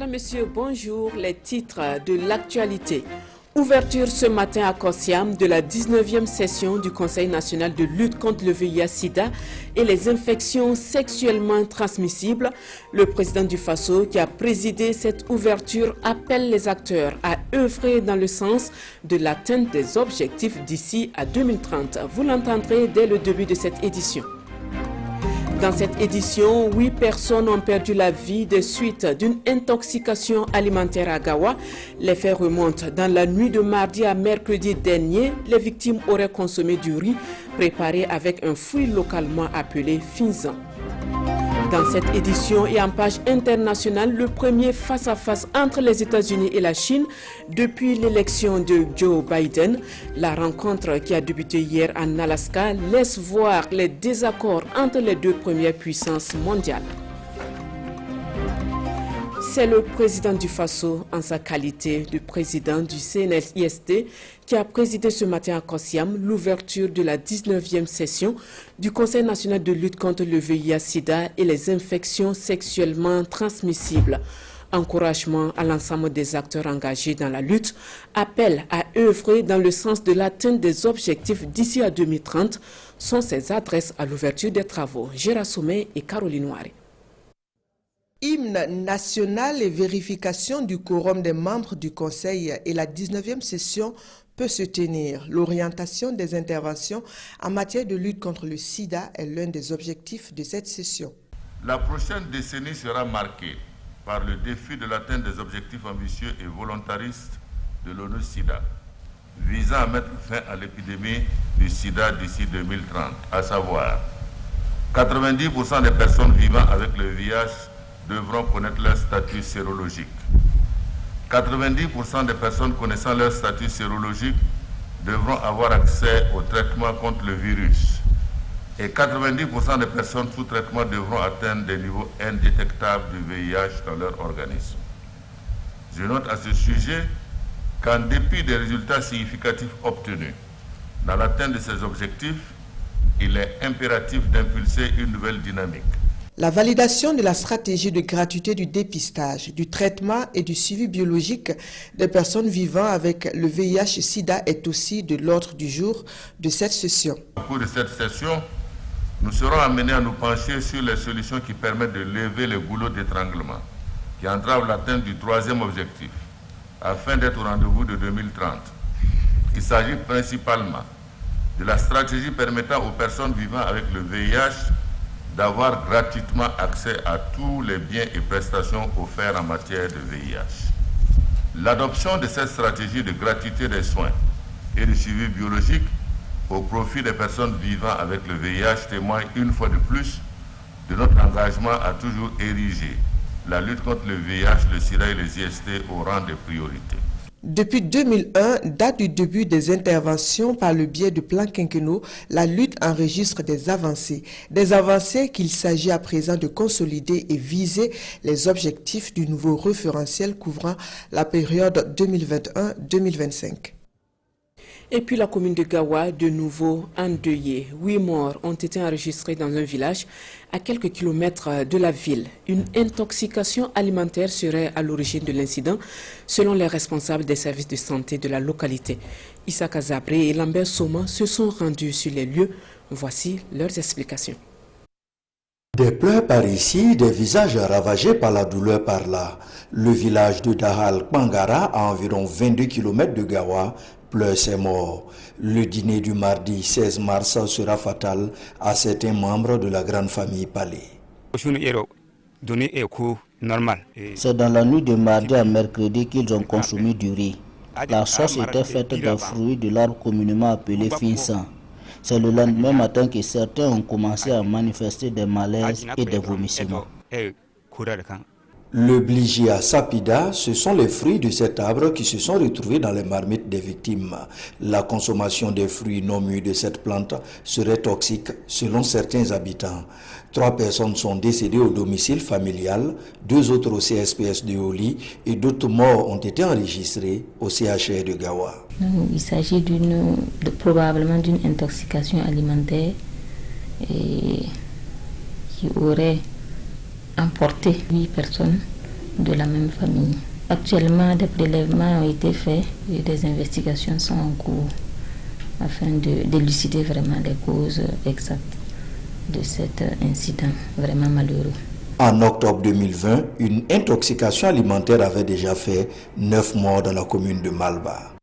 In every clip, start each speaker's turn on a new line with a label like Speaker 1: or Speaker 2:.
Speaker 1: Mesdames, Messieurs, bonjour. Les titres de l'actualité. Ouverture ce matin à Kossiam de la 19e session du Conseil national de lutte contre le VIH-Sida et les infections sexuellement transmissibles. Le président du Faso, qui a présidé cette ouverture, appelle les acteurs à œuvrer dans le sens de l'atteinte des objectifs d'ici à 2030. Vous l'entendrez dès le début de cette édition. Dans cette édition, 8 personnes ont perdu la vie des suites d'une intoxication alimentaire à Gawa. Les faits remontent dans la nuit de mardi à mercredi dernier. Les victimes auraient consommé du riz préparé avec un fruit localement appelé finzan. Dans cette édition et en page internationale, le premier face-à-face entre les États-Unis et la Chine depuis l'élection de Joe Biden. La rencontre qui a débuté hier en Alaska laisse voir les désaccords entre les deux premières puissances mondiales. C'est le président du Faso, en sa qualité de président du CNLIST, qui a présidé ce matin à Kossiam l'ouverture de la 19e session du Conseil national de lutte contre le VIH-Sida et les infections sexuellement transmissibles. Encouragement à l'ensemble des acteurs engagés dans la lutte, appel à œuvrer dans le sens de l'atteinte des objectifs d'ici à 2030 sont ses adresses à l'ouverture des travaux. Gérard Sommet et Caroline Ouare.
Speaker 2: Hymne national et vérification du quorum des membres du Conseil et la 19e session peut se tenir. L'orientation des interventions en matière de lutte contre le sida est l'un des objectifs de cette session.
Speaker 3: La prochaine décennie sera marquée par le défi de l'atteinte des objectifs ambitieux et volontaristes de l'ONU-SIDA, visant à mettre fin à l'épidémie du sida d'ici 2030, à savoir 90% des personnes vivant avec le VIH devront connaître leur statut sérologique. 90% des personnes connaissant leur statut sérologique devront avoir accès au traitement contre le virus. Et 90% des personnes sous traitement devront atteindre des niveaux indétectables du VIH dans leur organisme. Je note à ce sujet qu'en dépit des résultats significatifs obtenus dans l'atteinte de ces objectifs, il est impératif d'impulser une nouvelle dynamique.
Speaker 2: La validation de la stratégie de gratuité du dépistage, du traitement et du suivi biologique des personnes vivant avec le VIH-Sida est aussi de l'ordre du jour de cette session.
Speaker 3: Au cours de cette session, nous serons amenés à nous pencher sur les solutions qui permettent de lever les goulots d'étranglement qui entravent l'atteinte du troisième objectif, afin d'être au rendez-vous de 2030. Il s'agit principalement de la stratégie permettant aux personnes vivant avec le VIH d'avoir gratuitement accès à tous les biens et prestations offerts en matière de VIH. L'adoption de cette stratégie de gratuité des soins et du suivi biologique au profit des personnes vivant avec le VIH témoigne une fois de plus de notre engagement à toujours ériger la lutte contre le VIH, le sida et les IST au rang des priorités.
Speaker 2: Depuis 2001, date du début des interventions par le biais de plans quinquennaux, la lutte enregistre des avancées qu'il s'agit à présent de consolider et viser les objectifs du nouveau référentiel couvrant la période 2021-2025.
Speaker 1: Et puis la commune de Gawa, de nouveau endeuillée. 8 morts ont été enregistrés dans un village à quelques kilomètres de la ville. Une intoxication alimentaire serait à l'origine de l'incident, selon les responsables des services de santé de la localité. Issa Kazabré et Lambert Soma se sont rendus sur les lieux. Voici leurs explications.
Speaker 4: Des pleurs par ici, des visages ravagés par la douleur par là. Le village de Dahal Pangara, à environ 22 km de Gawa, pleure ses morts. Le dîner du mardi 16 mars sera fatal à certains membres de la grande famille Palais.
Speaker 5: C'est dans la nuit de mardi à mercredi qu'ils ont consommé du riz. La sauce était faite d'un fruit de l'arbre communément appelé finsan. C'est le lendemain matin que certains ont commencé à manifester des malaises et des vomissements.
Speaker 4: Le Bligia sapida, ce sont les fruits de cet arbre qui se sont retrouvés dans les marmites des victimes. La consommation des fruits non mûrs de cette plante serait toxique selon certains habitants. 3 personnes sont décédées au domicile familial, 2 autres au CSPS de Oli et d'autres morts ont été enregistrés au CHR de Gawa.
Speaker 6: Il s'agit probablement d'une intoxication alimentaire qui aurait emporté 8 personnes de la même famille. Actuellement, des prélèvements ont été faits et des investigations sont en cours afin d'élucider vraiment les causes exactes de cet incident vraiment malheureux.
Speaker 4: En octobre 2020, une intoxication alimentaire avait déjà fait 9 morts dans la commune de Malba.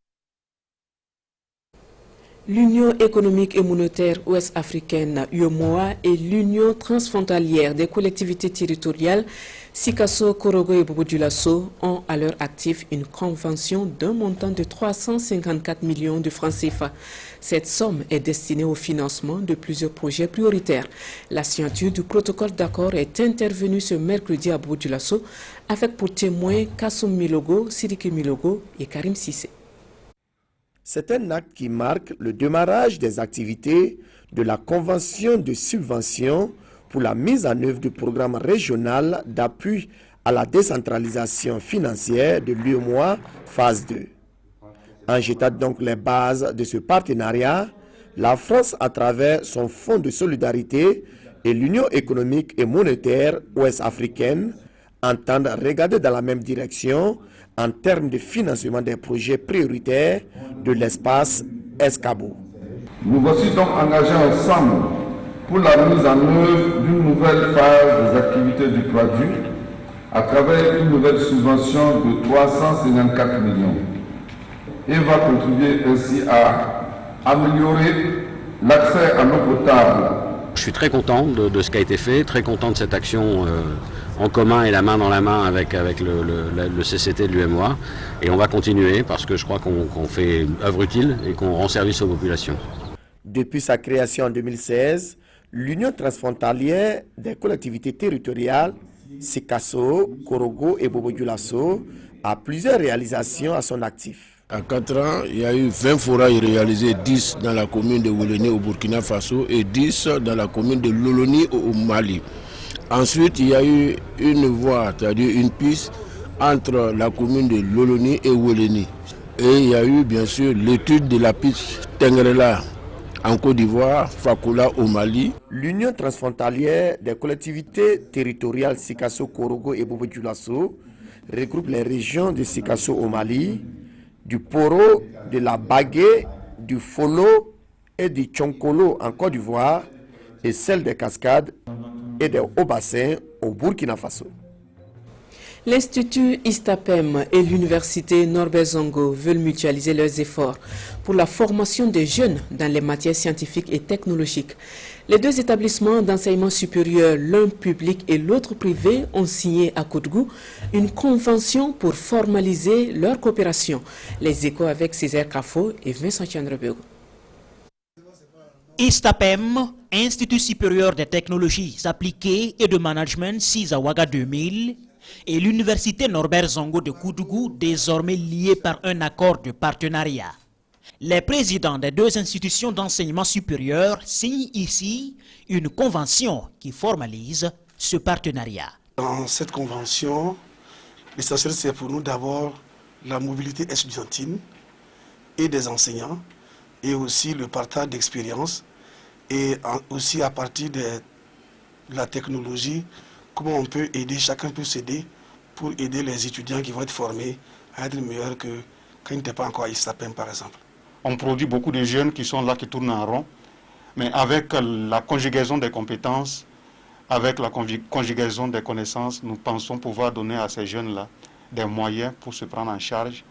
Speaker 1: L'Union économique et monétaire ouest-africaine UEMOA et l'Union transfrontalière des collectivités territoriales Sikasso, Korogo et Bobo-Dioulasso ont à leur actif une convention d'un montant de 354 millions de francs CFA. Cette somme est destinée au financement de plusieurs projets prioritaires. La signature du protocole d'accord est intervenue ce mercredi à Bobo-Dioulasso avec pour témoins Kassoum Milogo, Sidiki Milogo et Karim Sissé.
Speaker 7: C'est un acte qui marque le démarrage des activités de la Convention de subvention pour la mise en œuvre du programme régional d'appui à la décentralisation financière de l'UEMOA phase 2. En jetant donc les bases de ce partenariat, la France, à travers son Fonds de solidarité et l'Union économique et monétaire ouest-africaine, entendent regarder dans la même direction en termes de financement des projets prioritaires de l'espace Escabo.
Speaker 8: Nous voici donc engagés ensemble pour la mise en œuvre d'une nouvelle phase des activités du produit à travers une nouvelle subvention de 354 millions et va contribuer ainsi à améliorer l'accès à l'eau potable.
Speaker 9: Je suis très content de ce qui a été fait, très content de cette action en commun et la main dans la main avec le CCT de l'UEMOA. Et on va continuer parce que je crois qu'on fait œuvre utile et qu'on rend service aux populations.
Speaker 7: Depuis sa création en 2016, l'Union transfrontalière des collectivités territoriales, Sikasso, Korogo et Bobo-Dioulasso, a plusieurs réalisations à son actif.
Speaker 10: En 4 ans, il y a eu 20 forages réalisés, 10 dans la commune de Woloni au Burkina Faso et 10 dans la commune de Loloni au Mali. Ensuite, il y a eu une voie, c'est-à-dire une piste entre la commune de Loloni et Woloni. Et il y a eu bien sûr l'étude de la piste Tengrela en Côte d'Ivoire, Fakola au Mali.
Speaker 7: L'Union transfrontalière des collectivités territoriales Sikasso, Korogo et Bobo-Dioulasso regroupe les régions de Sikasso au Mali, du Poro, de la Bagué, du Folo et du Tchonkolo en Côte d'Ivoire et celle des Cascades et des Hauts-Bassins au Burkina Faso.
Speaker 1: L'Institut ISTAPEM et l'Université Norbert Zongo veulent mutualiser leurs efforts pour la formation des jeunes dans les matières scientifiques et technologiques. Les deux établissements d'enseignement supérieur, l'un public et l'autre privé, ont signé à Koutgou une convention pour formaliser leur coopération. Les échos avec Césaire Kafo et Vincent Chandrebego.
Speaker 11: ISTAPEM, Institut supérieur des technologies appliquées et de management Sizawaga 2000, et l'Université Norbert Zongo de Koutgou, désormais liés par un accord de partenariat. Les présidents des deux institutions d'enseignement supérieur signent ici une convention qui formalise ce partenariat.
Speaker 12: Dans cette convention, l'essentiel c'est pour nous d'abord la mobilité estudiantine et des enseignants et aussi le partage d'expériences et aussi à partir de la technologie, comment on peut aider, chacun peut s'aider pour aider les étudiants qui vont être formés à être meilleurs que quand ils n'étaient pas encore à ISTAPEM par exemple.
Speaker 13: On produit beaucoup de jeunes qui sont là, qui tournent en rond, mais avec la conjugaison des compétences, avec la conjugaison des connaissances, nous pensons pouvoir donner à ces jeunes-là des moyens pour se prendre en charge,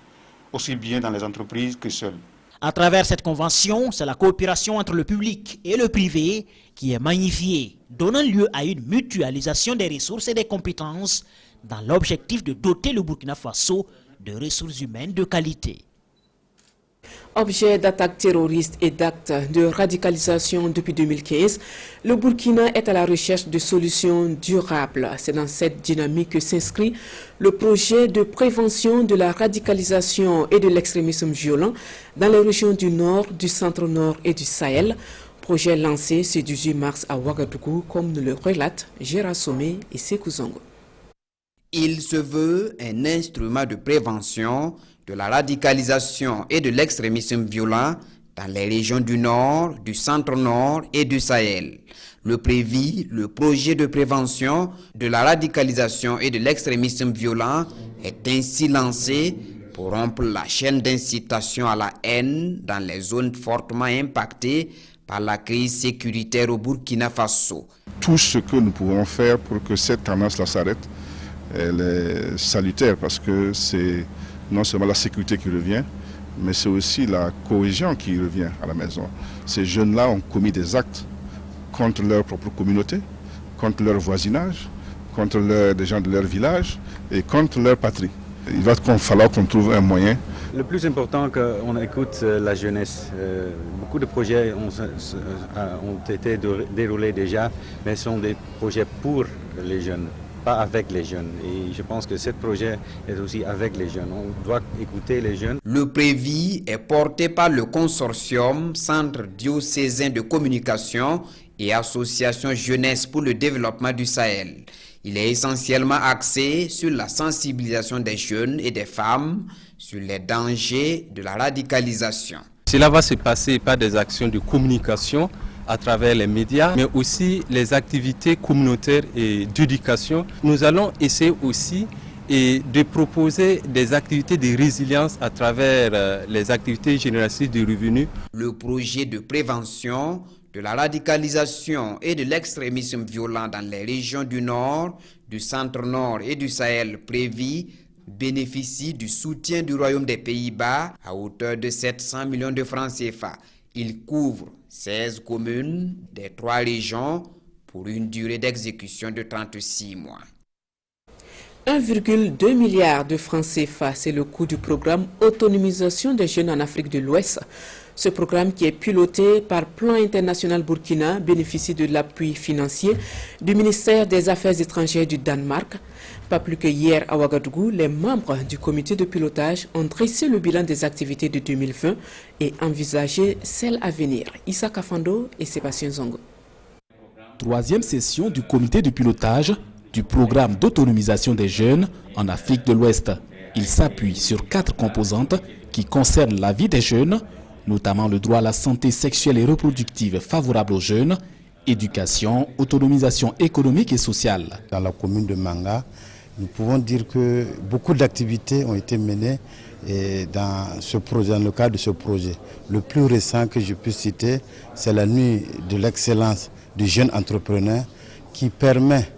Speaker 13: aussi bien dans les entreprises que seuls.
Speaker 11: À travers cette convention, c'est la coopération entre le public et le privé qui est magnifiée, donnant lieu à une mutualisation des ressources et des compétences dans l'objectif de doter le Burkina Faso de ressources humaines de qualité.
Speaker 1: Objet d'attaques terroristes et d'actes de radicalisation depuis 2015, le Burkina est à la recherche de solutions durables. C'est dans cette dynamique que s'inscrit le projet de prévention de la radicalisation et de l'extrémisme violent dans les régions du Nord, du Centre-Nord et du Sahel. Projet lancé ce 18 mars à Ouagadougou, comme nous le relatent Gérard Somé et Sékou Zongo.
Speaker 14: Il se veut un instrument de prévention de la radicalisation et de l'extrémisme violent dans les régions du Nord, du Centre-Nord et du Sahel. Le PREVI, le projet de prévention de la radicalisation et de l'extrémisme violent, est ainsi lancé pour rompre la chaîne d'incitation à la haine dans les zones fortement impactées par la crise sécuritaire au Burkina Faso.
Speaker 15: Tout ce que nous pouvons faire pour que cette tendance-là s'arrête, elle est salutaire parce que c'est non seulement la sécurité qui revient, mais c'est aussi la cohésion qui revient à la maison. Ces jeunes-là ont commis des actes contre leur propre communauté, contre leur voisinage, contre des gens de leur village et contre leur patrie. Il va falloir qu'on trouve un moyen.
Speaker 16: Le plus important, qu'on écoute la jeunesse. Beaucoup de projets ont été déroulés déjà, mais ce sont des projets pour les jeunes, pas avec les jeunes. Et je pense que ce projet est aussi avec les jeunes. On doit écouter les jeunes.
Speaker 14: Le PREVI est porté par le consortium Centre diocésain de communication et Association Jeunesse pour le développement du Sahel. Il est essentiellement axé sur la sensibilisation des jeunes et des femmes sur les dangers de la radicalisation.
Speaker 17: Cela va se passer par des actions de communication à travers les médias, mais aussi les activités communautaires et d'éducation. Nous allons essayer aussi de proposer des activités de résilience à travers les activités génératrices de revenus.
Speaker 14: Le projet de prévention de la radicalisation et de l'extrémisme violent dans les régions du Nord, du Centre-Nord et du Sahel PREVI bénéficie du soutien du Royaume des Pays-Bas à hauteur de 700 millions de francs CFA. Il couvre 16 communes des 3 régions pour une durée d'exécution de 36 mois.
Speaker 1: 1,2 milliard de francs CFA, c'est le coût du programme Autonomisation des jeunes en Afrique de l'Ouest. Ce programme, qui est piloté par Plan International Burkina, bénéficie de l'appui financier du ministère des Affaires étrangères du Danemark. Pas plus que hier à Ouagadougou, les membres du comité de pilotage ont dressé le bilan des activités de 2020 et envisagé celles à venir. Issa Kafando et Sébastien Zongo.
Speaker 18: Troisième session du comité de pilotage du programme d'autonomisation des jeunes en Afrique de l'Ouest. Il s'appuie sur 4 composantes qui concernent la vie des jeunes, notamment le droit à la santé sexuelle et reproductive favorable aux jeunes, éducation, autonomisation économique et sociale.
Speaker 19: Dans la commune de Manga, nous pouvons dire que beaucoup d'activités ont été menées dans le cadre de ce projet. Le plus récent que je puisse citer, c'est la nuit de l'excellence du jeune entrepreneur qui permet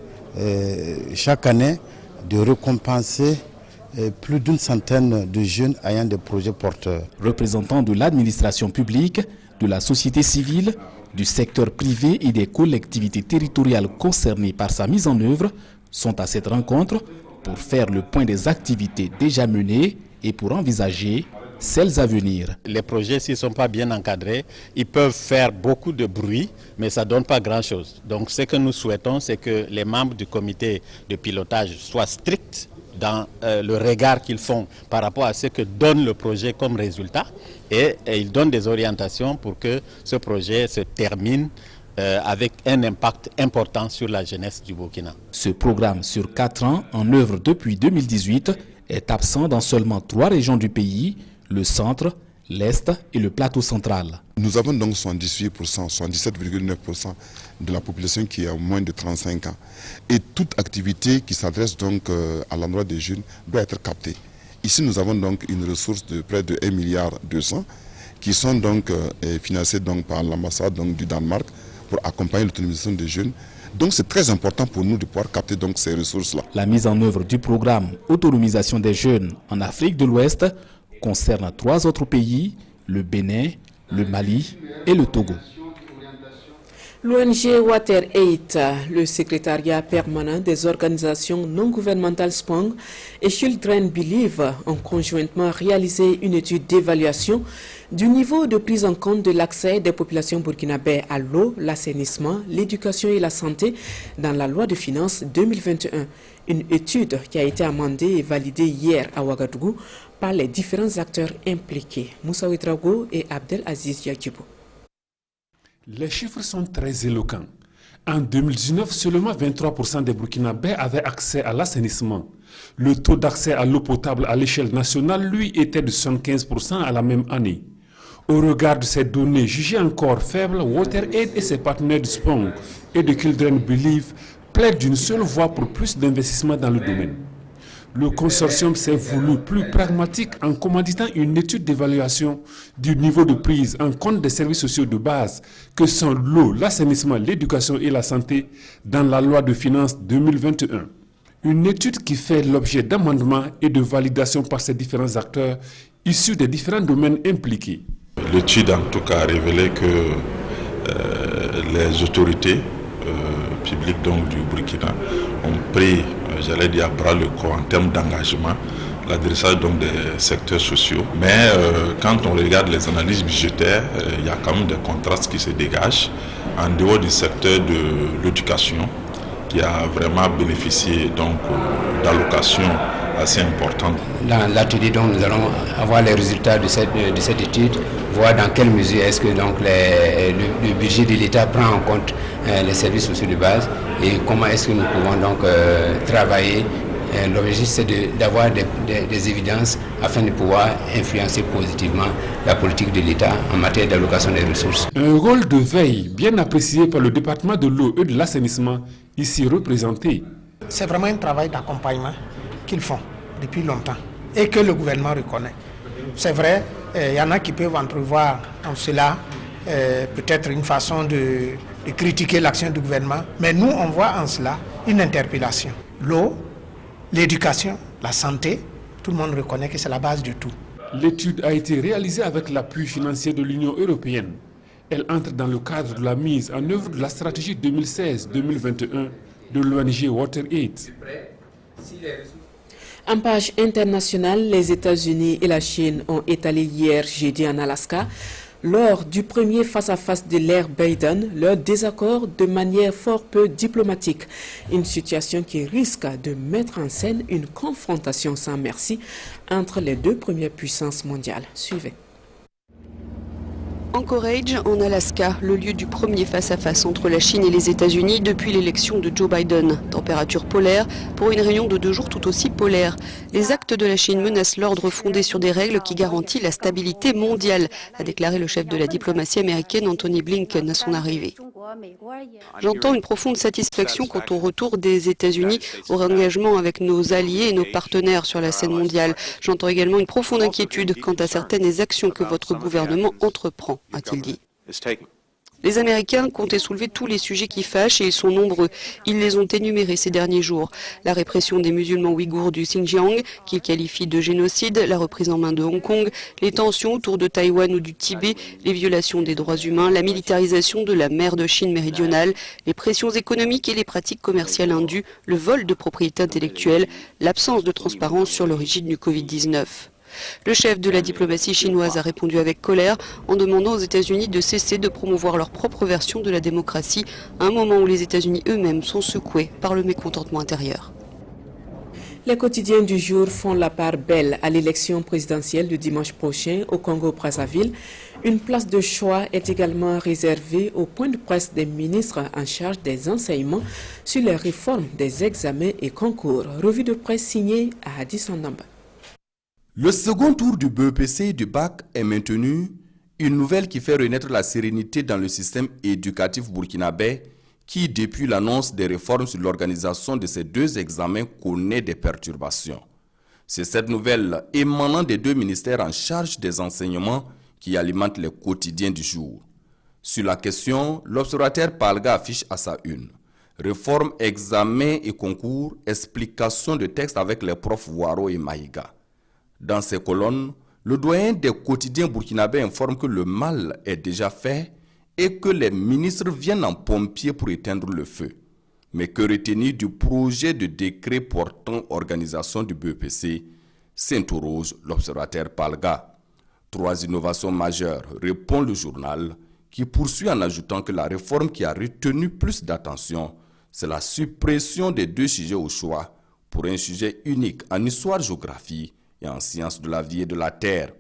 Speaker 19: chaque année de récompenser plus d'une centaine de jeunes ayant des projets porteurs.
Speaker 18: Représentants de l'administration publique, de la société civile, du secteur privé et des collectivités territoriales concernées par sa mise en œuvre sont à cette rencontre pour faire le point des activités déjà menées et pour envisager celles à venir.
Speaker 20: Les projets, s'ils ne sont pas bien encadrés, ils peuvent faire beaucoup de bruit, mais ça ne donne pas grand-chose. Donc ce que nous souhaitons, c'est que les membres du comité de pilotage soient stricts dans le regard qu'ils font par rapport à ce que donne le projet comme résultat et ils donnent des orientations pour que ce projet se termine avec un impact important sur la jeunesse du Burkina.
Speaker 18: Ce programme sur 4 ans, en œuvre depuis 2018, est absent dans seulement 3 régions du pays, le centre, l'Est et le plateau central.
Speaker 21: Nous avons donc 78%, 77,9% de la population qui a moins de 35 ans. Et toute activité qui s'adresse donc à l'endroit des jeunes doit être captée. Ici, nous avons donc une ressource de près de 1,2 milliard qui sont donc financées donc par l'ambassade du Danemark pour accompagner l'autonomisation des jeunes. Donc c'est très important pour nous de pouvoir capter donc ces ressources-là.
Speaker 18: La mise en œuvre du programme Autonomisation des jeunes en Afrique de l'Ouest concerne 3 autres pays, le Bénin, le Mali et le Togo.
Speaker 1: L'ONG WaterAid, le secrétariat permanent des organisations non gouvernementales SPONG et Children Believe ont conjointement réalisé une étude d'évaluation du niveau de prise en compte de l'accès des populations burkinabées à l'eau, l'assainissement, l'éducation et la santé dans la loi de finances 2021. Une étude qui a été amendée et validée hier à Ouagadougou par les différents acteurs impliqués, Moussa Ouedraogo et Abdelaziz Yadjibou.
Speaker 22: Les chiffres sont très éloquents. En 2019, seulement 23% des Burkinabés avaient accès à l'assainissement. Le taux d'accès à l'eau potable à l'échelle nationale, lui, était de 75% à la même année. Au regard de ces données jugées encore faibles, WaterAid et ses partenaires de Spong et de Children Believe plaident d'une seule voix pour plus d'investissement dans le domaine. Le consortium s'est voulu plus pragmatique en commanditant une étude d'évaluation du niveau de prise en compte des services sociaux de base que sont l'eau, l'assainissement, l'éducation et la santé dans la loi de finances 2021. Une étude qui fait l'objet d'amendements et de validation par ces différents acteurs issus des différents domaines impliqués.
Speaker 2: L'étude en tout cas a révélé que les autorités publiques donc, du Burkina ont pris, j'allais dire, à bras le corps en termes d'engagement, l'adressage donc des secteurs sociaux. Mais quand on regarde les analyses budgétaires, il y a quand même des contrastes qui se dégagent en dehors du secteur de l'éducation qui a vraiment bénéficié donc d'allocations assez importantes.
Speaker 3: Dans l'atelier, donc, nous allons avoir les résultats de cette étude, voir dans quelle mesure est-ce que donc, le budget de l'État prend en compte les services sociaux de base et comment est-ce que nous pouvons donc travailler. L'objectif, c'est d'avoir des évidences afin de pouvoir influencer positivement la politique de l'État en matière d'allocation des ressources.
Speaker 22: Un rôle de veille bien apprécié par le département de l'eau et de l'assainissement ici représenté.
Speaker 23: C'est vraiment un travail d'accompagnement qu'ils font depuis longtemps et que le gouvernement reconnaît. C'est vrai, il y en a qui peuvent entrevoir en cela peut-être une façon de critiquer l'action du gouvernement, mais nous on voit en cela une interpellation. L'eau, l'éducation, la santé, tout le monde reconnaît que c'est la base de tout.
Speaker 22: L'étude a été réalisée avec l'appui financier de l'Union européenne. Elle entre dans le cadre de la mise en œuvre de la stratégie 2016-2021 de l'ONG WaterAid.
Speaker 1: En page internationale, les États-Unis et la Chine ont étalé hier jeudi en Alaska, lors du premier face-à-face de l'ère Biden, leur désaccord de manière fort peu diplomatique. Une situation qui risque de mettre en scène une confrontation sans merci entre les deux premières puissances mondiales. Suivez.
Speaker 24: Anchorage, en Alaska, le lieu du premier face-à-face entre la Chine et les États-Unis depuis l'élection de Joe Biden. Température polaire pour une réunion de 2 jours tout aussi polaire. Les actes de la Chine menacent l'ordre fondé sur des règles qui garantissent la stabilité mondiale, a déclaré le chef de la diplomatie américaine Anthony Blinken à son arrivée. J'entends une profonde satisfaction quant au retour des États-Unis au engagement avec nos alliés et nos partenaires sur la scène mondiale. J'entends également une profonde inquiétude quant à certaines actions que votre gouvernement entreprend, a-t-il dit. Les Américains comptaient soulever tous les sujets qui fâchent et ils sont nombreux. Ils les ont énumérés ces derniers jours. La répression des musulmans ouïghours du Xinjiang, qu'ils qualifient de génocide, la reprise en main de Hong Kong, les tensions autour de Taïwan ou du Tibet, les violations des droits humains, la militarisation de la mer de Chine méridionale, les pressions économiques et les pratiques commerciales indues, le vol de propriété intellectuelle, l'absence de transparence sur l'origine du Covid-19. Le chef de la diplomatie chinoise a répondu avec colère en demandant aux États-Unis de cesser de promouvoir leur propre version de la démocratie à un moment où les États-Unis eux-mêmes sont secoués par le mécontentement intérieur.
Speaker 1: Les quotidiens du jour font la part belle à l'élection présidentielle de dimanche prochain au Congo-Brazzaville. Une place de choix est également réservée au point de presse des ministres en charge des enseignements sur les réformes des examens et concours. Revue de presse signée à Addis Abeba.
Speaker 25: Le second tour du BEPC et du bac est maintenu, une nouvelle qui fait renaître la sérénité dans le système éducatif burkinabé qui, depuis l'annonce des réformes sur l'organisation de ces deux examens, connaît des perturbations. C'est cette nouvelle émanant des deux ministères en charge des enseignements qui alimente les quotidiens du jour. Sur la question, l'observateur Palga affiche à sa une. Réforme, examen et concours, explication de texte avec les profs Waro et Maïga. Dans ces colonnes, le doyen des quotidiens burkinabés informe que le mal est déjà fait et que les ministres viennent en pompier pour éteindre le feu. Mais que retenir du projet de décret portant organisation du BEPC, s'interroge l'observateur Palga. 3 innovations majeures, répond le journal, qui poursuit en ajoutant que la réforme qui a retenu plus d'attention, c'est la suppression des 2 sujets au choix pour un sujet unique en histoire-géographie et en sciences de la vie et de la terre.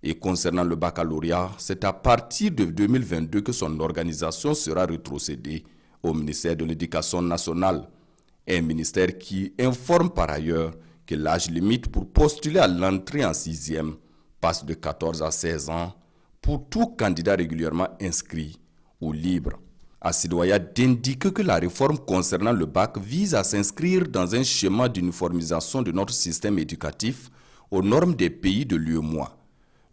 Speaker 25: Et concernant le baccalauréat, c'est à partir de 2022 que son organisation sera rétrocédée au ministère de l'Éducation nationale. Un ministère qui informe par ailleurs que l'âge limite pour postuler à l'entrée en 6e passe de 14 à 16 ans pour tout candidat régulièrement inscrit ou libre. Asidoya d'indiquer que la réforme concernant le bac vise à s'inscrire dans un schéma d'uniformisation de notre système éducatif aux normes des pays de l'UEMOA.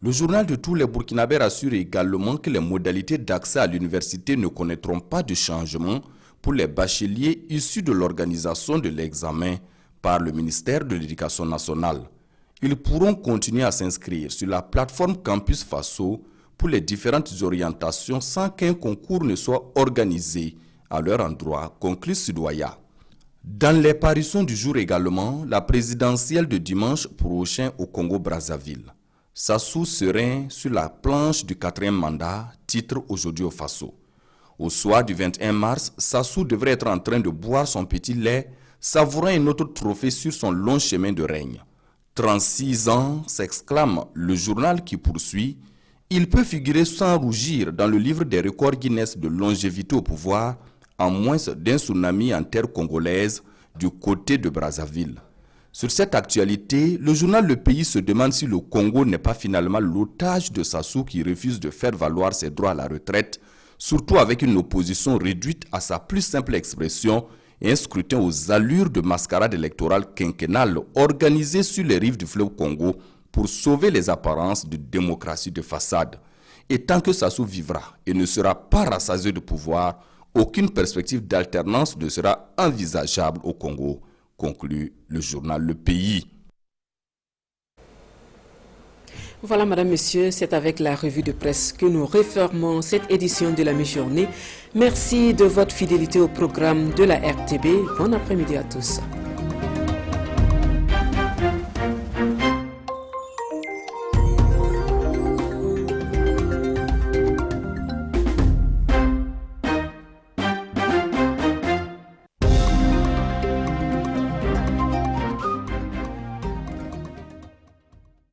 Speaker 25: Le journal de tous les Burkinabés rassure également que les modalités d'accès à l'université ne connaîtront pas de changement pour les bacheliers issus de l'organisation de l'examen par le ministère de l'Éducation nationale. Ils pourront continuer à s'inscrire sur la plateforme Campus Faso pour les différentes orientations sans qu'un concours ne soit organisé à leur endroit, conclut Sidoya. Dans les parutions du jour également, la présidentielle de dimanche prochain au Congo-Brazzaville. Sassou serein sur la planche du 4e mandat, titre aujourd'hui au Faso. Au soir du 21 mars, Sassou devrait être en train de boire son petit lait, savourant un autre trophée sur son long chemin de règne. 36 ans, s'exclame le journal qui poursuit. Il peut figurer sans rougir dans le livre des records Guinness de longévité au pouvoir, en moins d'un tsunami en terre congolaise du côté de Brazzaville. Sur cette actualité, le journal Le Pays se demande si le Congo n'est pas finalement l'otage de Sassou qui refuse de faire valoir ses droits à la retraite, surtout avec une opposition réduite à sa plus simple expression et un scrutin aux allures de mascarade électorale quinquennale organisé sur les rives du fleuve Congo pour sauver les apparences de démocratie de façade. Et tant que Sassou vivra et ne sera pas rassasié de pouvoir, aucune perspective d'alternance ne sera envisageable au Congo, conclut le journal Le Pays.
Speaker 1: Voilà, madame, monsieur, c'est avec la revue de presse que nous refermons cette édition de la mi-journée. Merci de votre fidélité au programme de la RTB. Bon après-midi à tous.